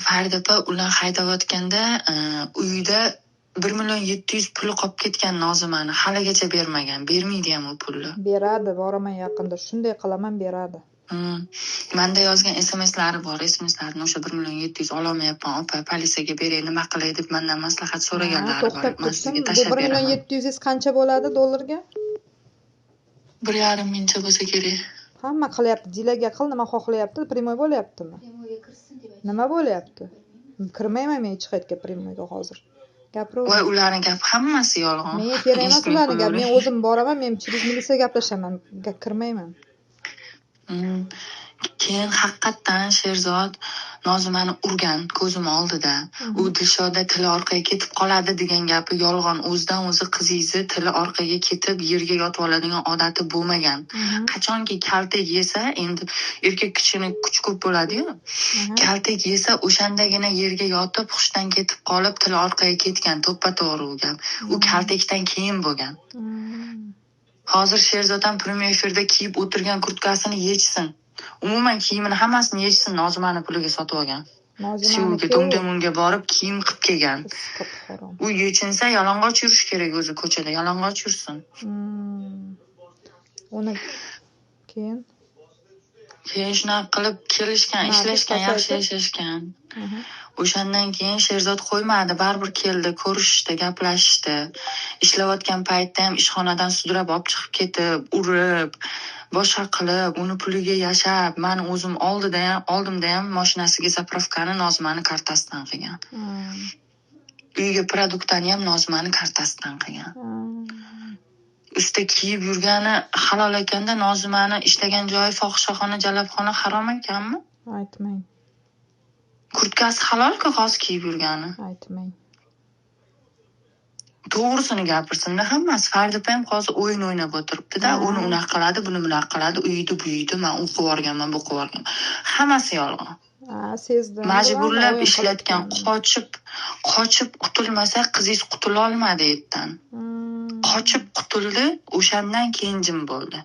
Farida opa ular haydayotganda uyida 1.700.000 puli qolib ketgan Nozimani haligacha bermagan. Bermaydi ham u pulni. Beradi, boraman yaqinda. Shunday qilaman, beradi. Manda yozgan SMSlari bor. SMSlarni o'sha 1.700.000 ololmayapman. Opa, politsiyaga beray, nima qilay deb mendan maslahat so'raganlari bor. To'xtab Men tursin. sizga Bu tashlab beraman. 1.700.000 qancha bo'ladi dollarga? 1.5 mingcha bo'lsa kerak. Hamma qilyapti. Dilaga qil, nima xohlayapti? Primoy bo'lyaptimi? Nima bo'lyapti? Kirmayman men hech qayerga primoyga hozir. Gapiraver. Voy, ularning gapi hammasi yolg'on. Men kerak emas ularning gapi. Men o'zim boraman, men chiroq militsiyaga gaplashaman. Kirmayman. Keyin haqiqatdan Sherzod Nozimani urgan ko'zim oldida. U Dilshoda tili orqaga ketib qoladi degan gapi yolg'on. O'zidan o'zi qizingizni tili orqaga ketib yerga yotib oladigan odati bo'lmagan. Qachonki kaltak yesa, endi erkak kishini kuch ko'p bo'ladi-yu. Kaltak yesa o'shandagina yerga yotib hushdan ketib qolib tili orqaga ketgan, to'ppa-to'g'ri u gap. U kaltakdan keyin bo'lgan. Hozir Sherzod ham premyer efirda kiyib o'tirgan kurtkasini yechsin. Umuman kiyimini hammasini yechsin, Nozimani puliga sotib olgan. Suvga, to'ngda borib kiyim qilib kelgan. U yechinsa yalang'och yurish kerak o'zi ko'chada, yalang'och yursin. Uni keyin shunaqa qilib kelishgan, ishlashgan, yaxshi yashashgan. O'shandan keyin Sherzod qo'ymadi, baribir keldi, ko'rishishdi, gaplashishdi. Ishlayotgan paytda ham ishxonadan sudrab olib chiqib ketib, urib, boshqa qilib, uni puliga yashab, men o'zim oldimda ham mashinasiga zapravkani Nozimani kartasidan qilgan. Uyga produktani ham Nozimani kartasidan qilgan. Usta kiyib yurgani halol ekanda, Nozimani ishlagan joyi fohishaxona, jalabxona harom ekanmi? Aytmang. Kurtkasi halol-ku hozir kiyib yurgani. Aytmang. To'g'risini gapirsin-da hammasi. Farida ham hozir o'yin o'ynab o'tiribdi-da, uni unaqa qiladi, buni bunaqa qiladi, uyida buyida, men u qilib yuborganman, bu qilib yuborganman. Hammasi yolg'on. Sezdim. Majburlab ishlatgan, qochib qutulmasa qizingiz qutula olmadi yerdan. Qochib qutuldi, o'shandan keyin jim bo'ldi.